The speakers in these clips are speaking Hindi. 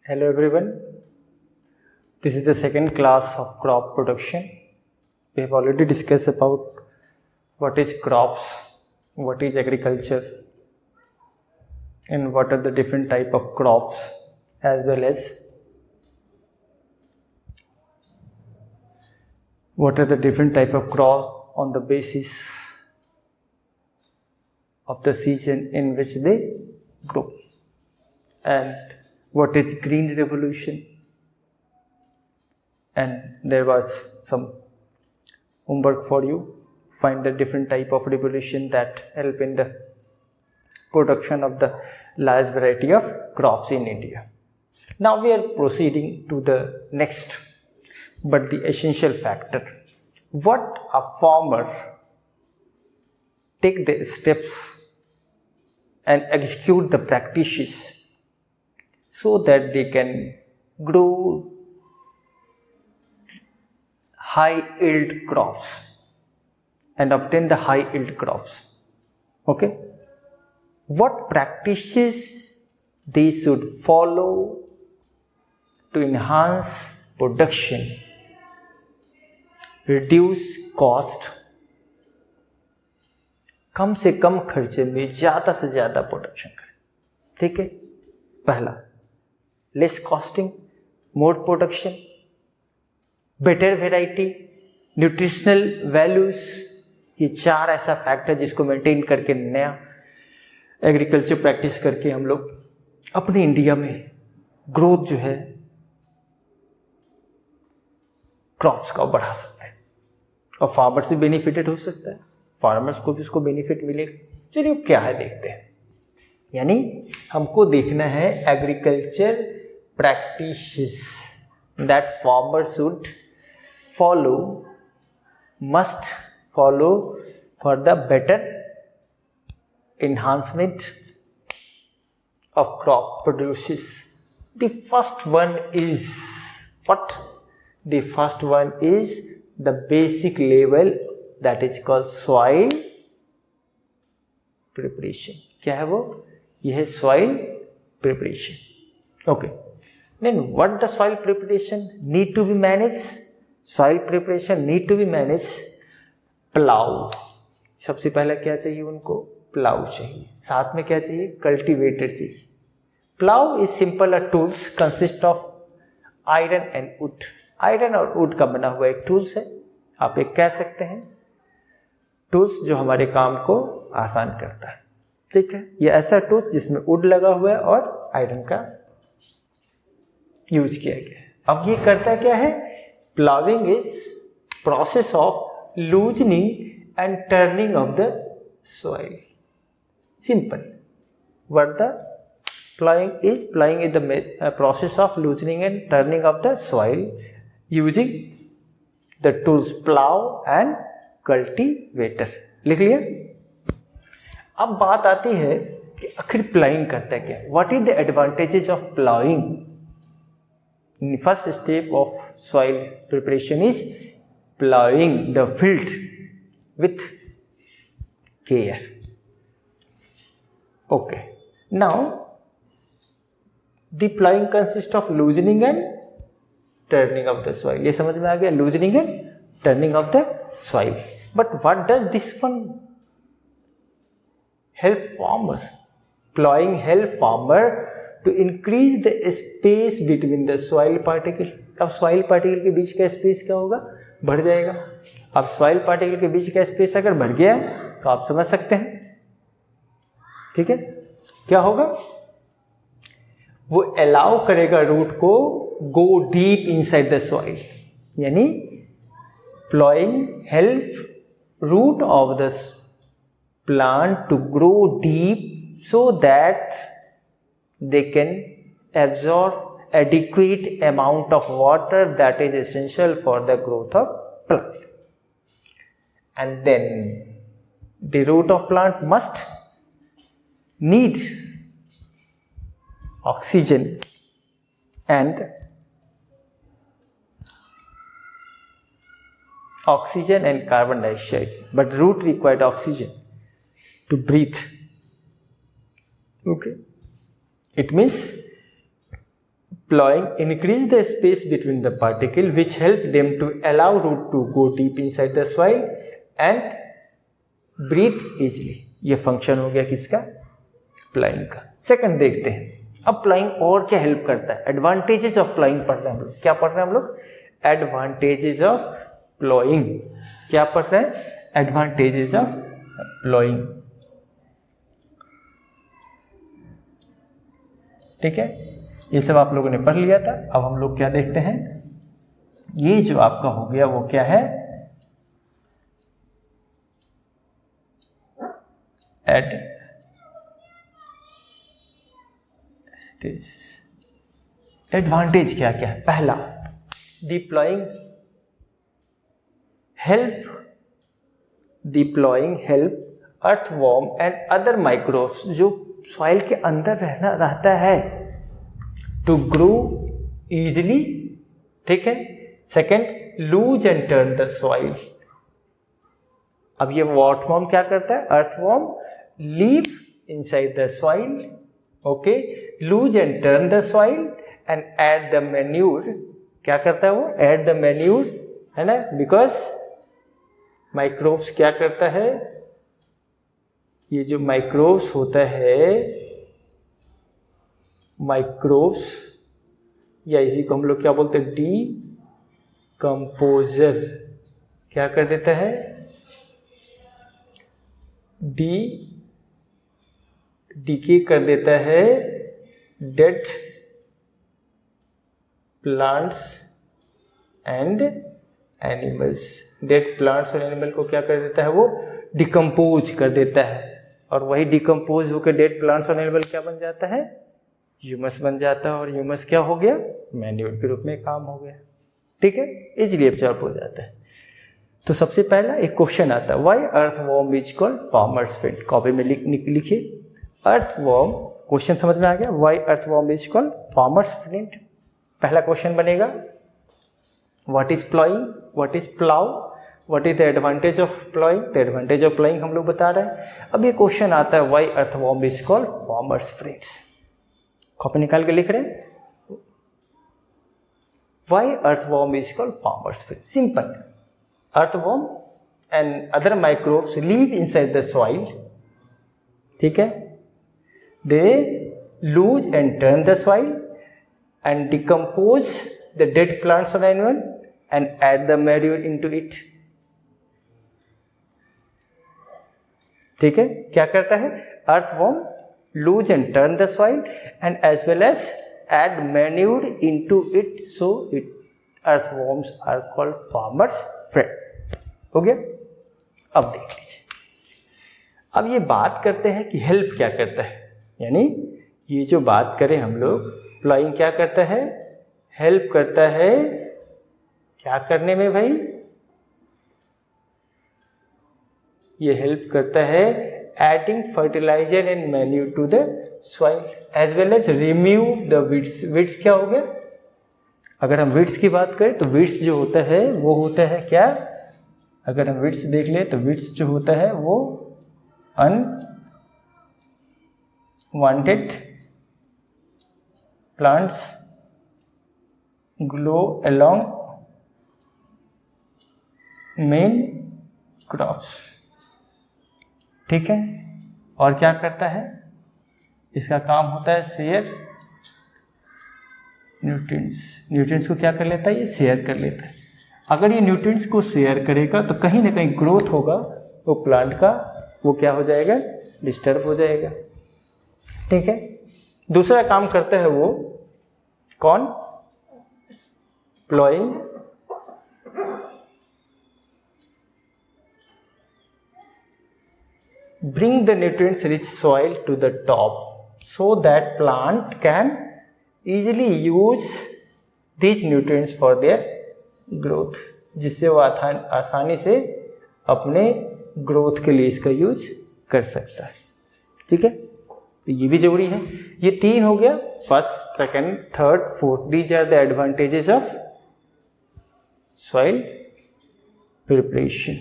Hello everyone, this is the second class of crop production. We have already discussed about what is crops, what is agriculture, and what are the different type of crops, as well as what are the different type of crop on the basis of the season in which they grow, and what is green revolution. And there was some homework for you. Find the different type of revolution that help in the production of the large variety of crops in India. Now we are proceeding to the next, but the essential factor. What a farmer take the steps and execute the practices so that they can grow high yield crops and obtain the high yield crops. Okay, what practices they should follow to enhance production, reduce cost, कम से कम खर्चे में ज़्यादा से ज़्यादा प्रोडक्शन करें. ठीक है, पहला less costing, more production, better variety, nutritional values. ये चार ऐसा फैक्टर जिसको मेंटेन करके नया एग्रीकल्चर प्रैक्टिस करके हम लोग अपने इंडिया में ग्रोथ जो है क्रॉप्स का बढ़ा सकते हैं और फार्मर्स भी बेनिफिटेड हो सकता है, फार्मर्स को भी उसको बेनिफिट मिलेगा. चलिए क्या है देखते हैं. यानी हमको देखना है agriculture practices that farmer should follow, must follow for the better enhancement of crop produces. The first one is what? The first one is the basic level that is called soil preparation. क्या है वो? यह है soil preparation. Okay. Then what the soil preparation need to be managed? Soil preparation need to be managed. Plough, सबसे पहला क्या चाहिए उनको? प्लाउ चाहिए. साथ में क्या चाहिए? कल्टीवेटर चाहिए. Plough is simple a tools consist of iron and would. Iron और वुड का बना हुआ एक टूल्स है. आप एक कह सकते हैं टूल्स जो हमारे काम को आसान करता है. ठीक है, ये ऐसा टूल्स जिसमें वुड लगा हुआ है और आयरन का यूज किया गया है. अब ये करता क्या है? Ploughing is process of loosening and turning of the soil. Simple. What the ploughing is? Ploughing is the process of loosening and turning of the soil using the tools plough and cultivator. लिख लिया. अब बात आती है कि आखिर प्लाइंग करता है क्या? What is the advantages of ploughing? The first step of soil preparation is ploughing the field with care. Okay. Now, the ploughing consists of loosening and turning of the soil. ये समझ में आ गया? Loosening and turning of the soil. But what does this one help farmer? Ploughing help farmer to increase the space between the soil particle. अब soil particle के बीच का स्पेस क्या होगा? बढ़ जाएगा. अब soil particle के बीच का स्पेस अगर बढ़ गया तो आप समझ सकते हैं. ठीक है, क्या होगा? वो अलाउ करेगा रूट को go deep inside the soil. यानी ploughing help root of the plant to grow deep so that they can absorb adequate amount of water that is essential for the growth of plant. And then the root of plant must need oxygen and carbon dioxide, but root required oxygen to breathe. Okay, it means Plowing increase the space between the particle which help them to allow root to go deep inside the soil and breathe easily. ये फंक्शन हो गया किसका? प्लाइंग का. सेकंड देखते हैं. अब प्लाइंग और क्या हेल्प करता है? एडवांटेजेस ऑफ प्लाइंग पढ़ रहे हैं हम लोग. क्या पढ़ रहे हैं हम लोग? Advantages of ploughing. क्या पढ़ रहे हैं? Advantages of ploughing. ठीक है, ये सब आप लोगों ने पढ़ लिया था. अब हम लोग क्या देखते हैं? ये जो आपका हो गया वो क्या है? एडवांटेज क्या क्या है? पहला, deploying help earthworm and other microbes जो सॉइल के अंदर रहता है टू ग्रो इजिली. ठीक है. Second, loose and turn the soil. अब ये अर्थवॉर्म क्या करता है? Earthworm live inside the soil. Okay. Loose and turn the soil and add the manure. क्या करता है वो? ऐड द मैन्यूर, है ना. बिकॉज माइक्रोब्स क्या करता है? ये जो माइक्रोब्स होता है, माइक्रोब्स या इसी को हम लोग क्या बोलते हैं? डीकंपोजर. क्या कर देता है? डीके कर देता है dead plants and animals. Dead plants और एनिमल को क्या कर देता है? वो डिकम्पोज कर देता है. और वही डिकम्पोज होकर डेड प्लांट्स और एनिमल क्या बन जाता है? ह्यूमस बन जाता है. और ह्यूमस क्या हो गया? मैन्योर के रूप में काम हो गया. ठीक है, इजीली एब्जॉर्ब हो जाता है. तो सबसे पहला एक क्वेश्चन आता है, why earthworm is called farmers friend. Copy में लिखिए अर्थवॉर्म. क्वेश्चन समझ में आ गया? Why earthworm is called farmers friend. पहला क्वेश्चन बनेगा, what is ploughing, what is plough, what is the advantage of ploughing. The advantage of ploughing हम लोग बता रहे हैं. अब ये क्वेश्चन आता है, why earthworm is called farmers friends. Copy निकाल के लिख रहे हैं, why earthworm is called farmers friend. Simple. Earthworm and other microbes live inside the soil. ठीक है. They lose and turn the soil and decompose the dead plants or animal and add the manure into it. ठीक है. क्या करता है? earthworm lose and turn the soil and as well as add manure into it, so it earthworms are called farmers friend. हो गया. अब देख लीजिए. अब ये बात करते हैं कि हेल्प क्या करता है. यानी ये जो बात करें हम लोग, प्लॉइंग क्या करता है? हेल्प करता है. क्या करने में भाई? ये हेल्प करता है adding fertiliser and manure to the soil as well as remove the weeds. Weeds क्या हो गया? अगर हम वीड्स की बात करें तो वीड्स जो होता है वो होता है क्या? अगर हम वीड्स देख लें तो वीड्स जो होता है वो unwanted plants grow along main crops. ठीक है. और क्या करता है? इसका काम होता है शेयर न्यूट्रिएंट्स. न्यूट्रिएंट्स को क्या कर लेता है? ये शेयर कर लेता है. अगर ये न्यूट्रिएंट्स को शेयर करेगा तो कहीं ना कहीं ग्रोथ होगा वो प्लांट का, वो क्या हो जाएगा? डिस्टर्ब हो जाएगा. ठीक है. दूसरा काम करता है वो कौन? Ploughing. Bring the nutrients rich soil to the top so that plant can easily use these nutrients for their growth. जिससे वो आसानी से अपने ग्रोथ के लिए इसका यूज कर सकता है. ठीक है. तो ये भी जरूरी है. ये तीन हो गया, first, second, third, fourth. These are the advantages of soil preparation.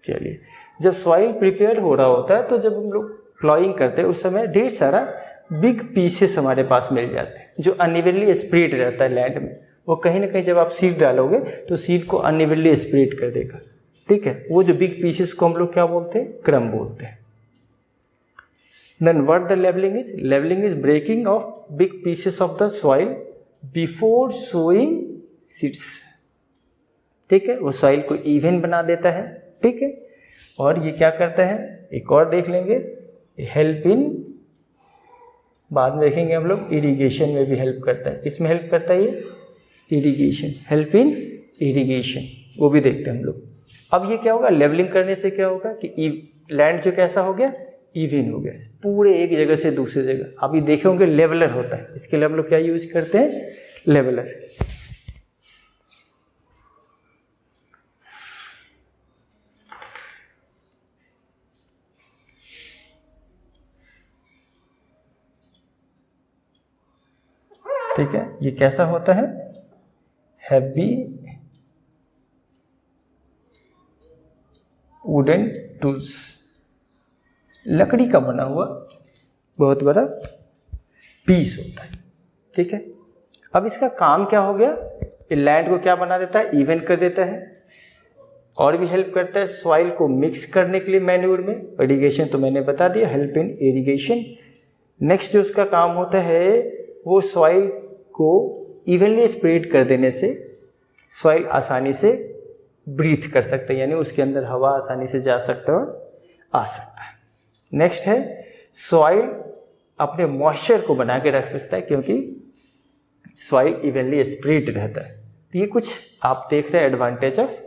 चलिए, जब सॉइल प्रिपेयर हो रहा होता है तो जब हम लोग प्लॉइंग करते हैं उस समय ढेर सारा बिग पीसेस हमारे पास मिल जाते हैं जो अनइवनली स्प्रेड रहता है लैंड में। वो कहीं ना कहीं जब आप सीड डालोगे तो सीड को अनइवनली स्प्रेड कर देगा, ठीक है। वो जो बिग पीसेस को हम लोग क्या बोलते हैं, क्रम बोलते हैं। Then what the levelling is, levelling is breaking off big pieces of the soil before sowing seeds, ठीक है। वो सॉइल को इवन बना देता है, ठीक है। और ये क्या करता है, एक और देख लेंगे, हेल्प इन, बाद में देखेंगे हम लोग, इरिगेशन में भी हेल्प करता है। किसमें हेल्प करता है ये, इरिगेशन, हेल्प इन इरिगेशन, वो भी देखते हैं हम लोग। अब ये क्या होगा, लेवलिंग करने से क्या होगा कि लैंड जो कैसा हो गया, इवन हो गया, पूरे एक जगह से दूसरी जगह। अभी देखे होंगे लेवलर होता है, इसके लिए हम लोग क्या यूज करते हैं, लेवलर। ठीक है, ये कैसा होता है, हैवी वुडन टूल्स, लकड़ी का बना हुआ बहुत बड़ा पीस होता है, ठीक है। अब इसका काम क्या हो गया, लैंड को क्या बना देता है, इवन कर देता है, और भी हेल्प करता है सॉइल को मिक्स करने के लिए मैन्योर में। इरिगेशन तो मैंने बता दिया, हेल्प इन इरिगेशन। नेक्स्ट जो उसका काम होता है वो सॉइल को इवनली स्प्रेड कर देने से सॉइल आसानी से ब्रीथ कर सकता है, यानी उसके अंदर हवा आसानी से जा सकता है और आ सकता है। नेक्स्ट है सॉइल अपने मॉइस्चर को बना के रख सकता है क्योंकि सॉइल इवनली स्प्रेड रहता है। ये कुछ आप देख रहे हैं एडवांटेज ऑफ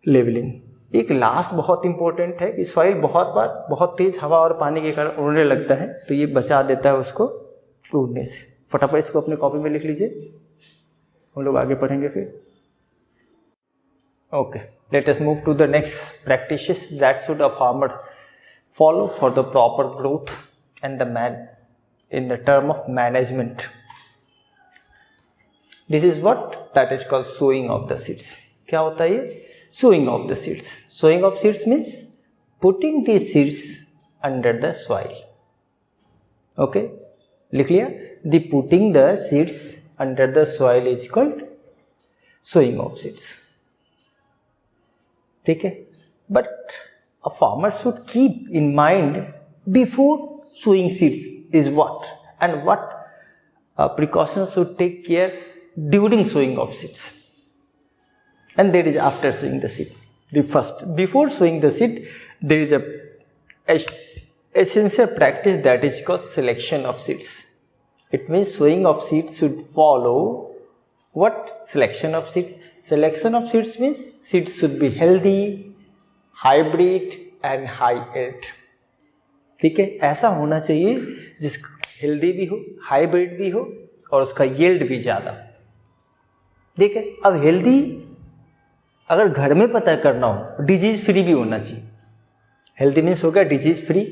लेवलिंग। एक लास्ट बहुत इंपॉर्टेंट है कि सॉइल बहुत बार बहुत तेज हवा और पानी के कारण उड़ने लगता है, तो ये बचा देता है उसको उड़ने से। फटाफट इसको अपने कॉपी में लिख लीजिए, हम लोग आगे पढ़ेंगे फिर। Okay, let us move to the next practices that should a farmer follow for the proper growth and the man in the term of management. This is what that is called sowing of the seeds. क्या होता है ये, sowing of the seeds? Sowing of seeds means putting the seeds under the soil. Okay, लिख लिया, the putting the seeds under the soil is called sowing of seeds. ठीक है, but a farmer should keep in mind before sowing seeds is what, and what precautions should take care during sowing of seeds. And there is after sowing the seed. The first, before sowing the seed, there is a essential practice that is called selection of seeds. It means sowing of seeds should follow what? Selection of seeds. Selection of seeds means seeds should be healthy, hybrid and high yield. ठीक है, ऐसा होना चाहिए जिसका हेल्दी भी हो, हाइब्रिड भी हो और उसका यील्ड भी ज़्यादा। ठीक है, अब हेल्दी अगर घर में पता करना हो, डिजीज फ्री भी होना चाहिए। हेल्दी मीन्स हो गया डिजीज फ्री,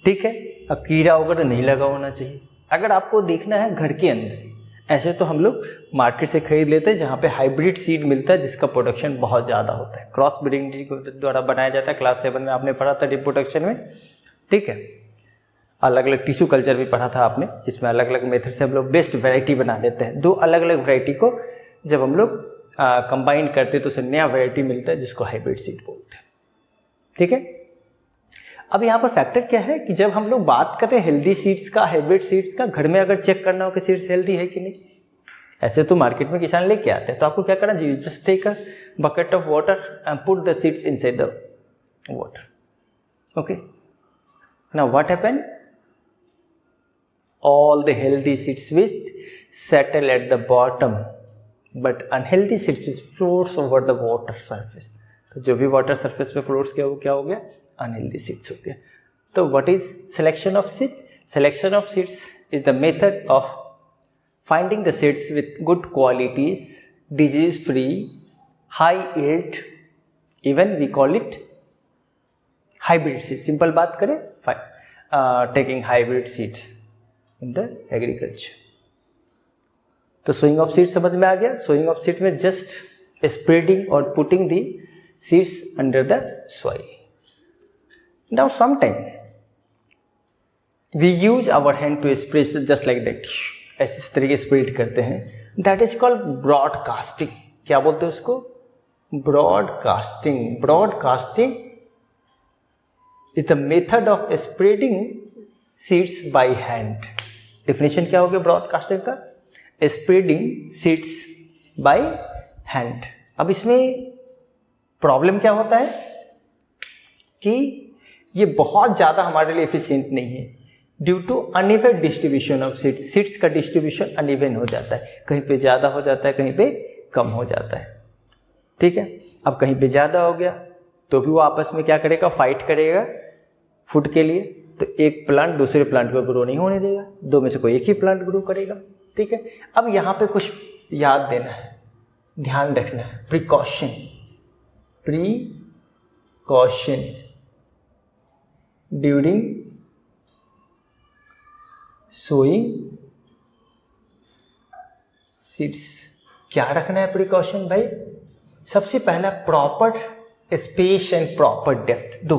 ठीक है। अब कीड़ा वगैरह नहीं लगा होना चाहिए। अगर आपको देखना है घर के अंदर, ऐसे तो हम लोग मार्केट से खरीद लेते हैं जहाँ पे हाइब्रिड सीड मिलता है जिसका प्रोडक्शन बहुत ज़्यादा होता है, क्रॉस ब्रीडिंग द्वारा बनाया जाता है। क्लास 7 में आपने पढ़ा था रिप्रोडक्शन में, ठीक है। अलग अलग टिश्यू कल्चर भी पढ़ा था आपने, जिसमें अलग अलग मेथड से हम लोग बेस्ट वैरायटी बना देते हैं। दो अलग अलग वैरायटी को जब हम लोग कंबाइन करते तो उसे नया वैरायटी मिलता है जिसको हाइब्रिड सीड बोलते हैं, ठीक है। अब यहाँ पर फैक्टर क्या है कि जब हम लोग बात करें हेल्दी सीड्स का, हाइब्रिड सीड्स का, घर में अगर चेक करना हो कि सीड्स हेल्दी है कि नहीं, ऐसे तो मार्केट में किसान लेके आते हैं, तो आपको क्या करना चाहिए, just take a bucket of water and put the seeds inside the water. Okay, now what happen, all the healthy seeds will settle at the bottom, but unhealthy seeds will floats over the water surface. तो जो भी वाटर सरफेस पे फ्लोट्स किया वो क्या हो गया, अनहेल्दी सीड्स हो गया। तो what is selection of seeds? Selection of seeds is the method of finding the seeds with good qualities, disease free, high yield, even we call it hybrid seed. Simple बात करें, taking hybrid seeds in the agriculture. तो सोइंग ऑफ सीड्स समझ में आ गया। सोइंग ऑफ सीड्स में जस्ट स्प्रेडिंग और putting the seeds under the soil. Now sometime we use our hand to spread just like that, ऐसे इस तरीके स्प्रेड करते हैं, दैट इज कॉल्ड ब्रॉडकास्टिंग। क्या बोलते हैं उसको? Broadcasting. Broadcasting is the method of spreading seeds by hand. Definition क्या हो गया ब्रॉडकास्टिंग का? Spreading seeds by hand. अब इसमें प्रॉब्लम क्या होता है कि ये बहुत ज़्यादा हमारे लिए एफिशिएंट नहीं है due to uneven distribution of seeds. Seeds का डिस्ट्रीब्यूशन अनइवन हो जाता है, कहीं पे ज़्यादा हो जाता है, कहीं पे कम हो जाता है। ठीक है, अब कहीं पे ज़्यादा हो गया तो भी वो आपस में क्या करेगा? फाइट करेगा फूड के लिए। तो एक प्लांट दूसरे प्लांट को ग्रो नहीं होने देगा, दो में से कोई एक ही प्लांट ग्रो करेगा। ठीक है, अब यहाँ पे कुछ याद देना है, ध्यान रखना है। Precaution, precaution during sowing seeds. क्या रखना है प्रिकॉशन भाई? सबसे पहला proper space and proper depth. दो,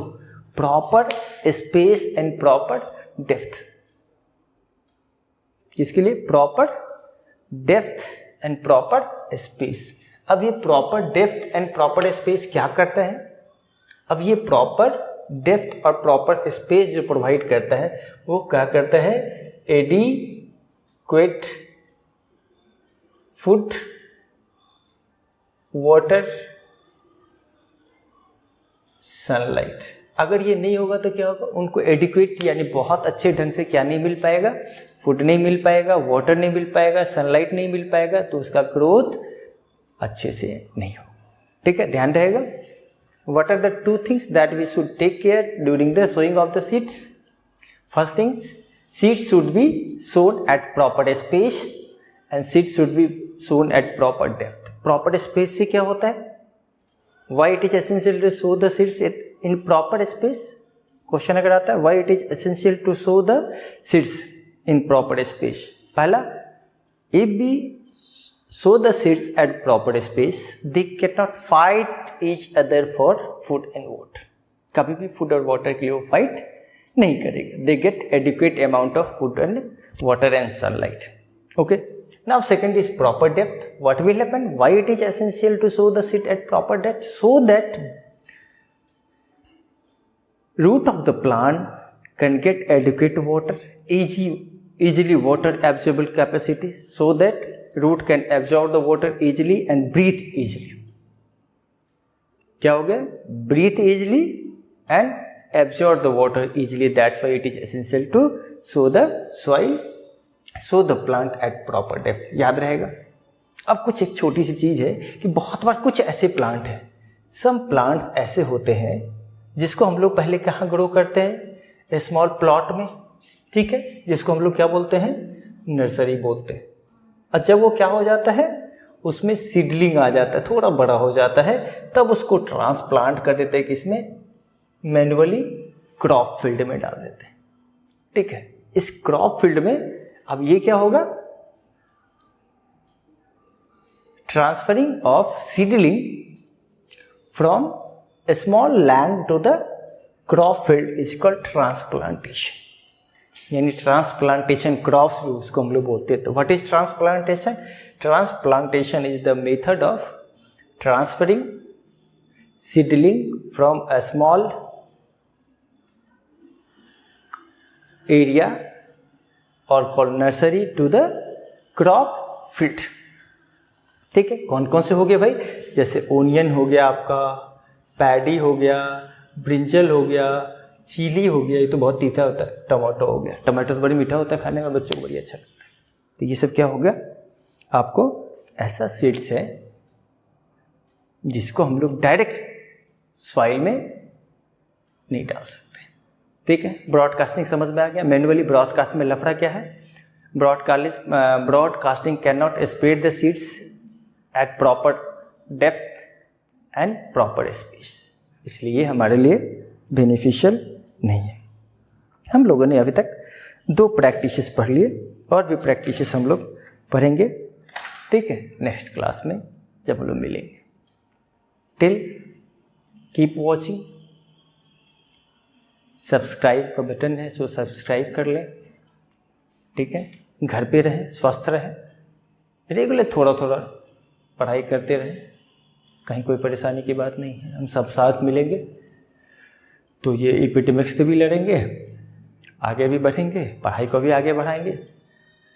proper space and proper depth. किसके लिए? Proper depth and proper space. अब ये proper depth and proper space क्या करता है? अब ये प्रॉपर डेप्थ और प्रॉपर स्पेस जो प्रोवाइड करता है वो क्या करता है? Adequate food, water, sunlight. अगर ये नहीं होगा तो क्या होगा? उनको एडिक्वेट यानी बहुत अच्छे ढंग से क्या नहीं मिल पाएगा? फूड नहीं मिल पाएगा, वाटर नहीं मिल पाएगा, सनलाइट नहीं मिल पाएगा, तो उसका ग्रोथ अच्छे से नहीं होगा। ठीक है, ध्यान रहेगा। What are the two things that we should take care during the sowing of the seeds? First thing, seeds should be sown at proper space and seeds should be sown at proper depth. Proper space से क्या होता है? Why it is essential to sow the seeds in proper space? Question अगर आता है why it is essential to sow the seeds in proper space? पहला, if we sow the seeds at proper space, they cannot fight each other for food and water. कभी भी फूड और वाटर के लिए वो फाइट नहीं करेगा. They get adequate amount of food and water and sunlight. Okay. Now second is proper depth. What will happen? Why it is essential to sow the seed at proper depth? So that root of the plant can get adequate water, easily water absorbable capacity, so that root can absorb the water easily and breathe easily. क्या हो गया? Breathe easily and absorb the water easily. That's why it is essential to sow the soil, sow the plant at proper depth. याद रहेगा. अब कुछ एक छोटी सी चीज़ है कि बहुत बार कुछ ऐसे प्लांट हैं, some plants ऐसे होते हैं जिसको हम लोग पहले कहाँ ग्रो करते हैं? स्मॉल प्लॉट में. ठीक है, जिसको हम लोग क्या बोलते हैं? नर्सरी बोलते हैं. और जब वो क्या हो जाता है, उसमें सीडलिंग आ जाता है, थोड़ा बड़ा हो जाता है, तब उसको ट्रांसप्लांट कर देते हैं किसमें? मैन्युअली क्रॉप फील्ड में डाल देते हैं. ठीक है, इस क्रॉप फील्ड में अब ये क्या होगा? Transferring of seedling from small land to the crop field is called transplantation. यानी ट्रांसप्लांटेशन क्रॉप्स भी उसको हम लोग बोलते हैं. तो what is transplantation? Transplantation is the method of transferring seedling from a small area और called nursery to the crop field. ठीक है, कौन कौन से हो गए भाई? जैसे ओनियन हो गया आपका, पैडी हो गया, ब्रिंजल हो गया, चिली हो गया, ये तो बहुत तीखा होता है. टमाटो हो गया, टमाटर बड़ी मीठा होता है खाने में, बच्चों को बड़ी अच्छा लगता है. तो ये सब क्या हो गया? आपको ऐसा सीड्स है जिसको हम लोग डायरेक्ट सॉइल में नहीं डाल सकते. ठीक है, ब्रॉडकास्टिंग समझ में आ गया. मैन्युअली ब्रॉडकास्टिंग में लफड़ा क्या है? Broadcasting can not spread the seeds at proper depth and proper space, इसलिए हमारे लिए बेनिफिशियल नहीं है. हम लोगों ने अभी तक 2 प्रैक्टिसेस पढ़ लिए, और भी प्रैक्टिसेस हम लोग पढ़ेंगे. ठीक है, नेक्स्ट क्लास में जब हम लोग मिलेंगे. टिल कीप वॉचिंग, सब्सक्राइब का बटन है, सो सब्सक्राइब कर लें, ठीक है। घर पे रहें, स्वस्थ रहें, रेगुलर थोड़ा थोड़ा पढ़ाई करते रहें, कहीं कोई परेशानी की बात नहीं है। हम सब साथ मिलेंगे तो ये एपिडेमिक्स से भी लड़ेंगे, आगे भी बढ़ेंगे, पढ़ाई को भी आगे बढ़ाएंगे।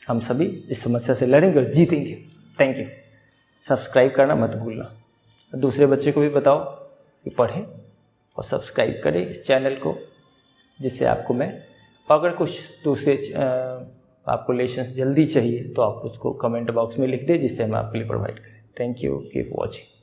हम सभी इस समस्या से लड़ेंगे और जीतेंगे। Thank you. सब्सक्राइब करना मत भूलना। दूसरे बच्चे को भी बताओ कि पढ़ें और सब्सक्राइब करें इस चैनल को, जिससे आपको मैं अगर कुछ दूसरे आपको लेसन्स जल्दी चाहिए तो आप उसको कमेंट बॉक्स में लिख दें, जिससे हम आपके लिए प्रोवाइड करें। Thank you, keep watching.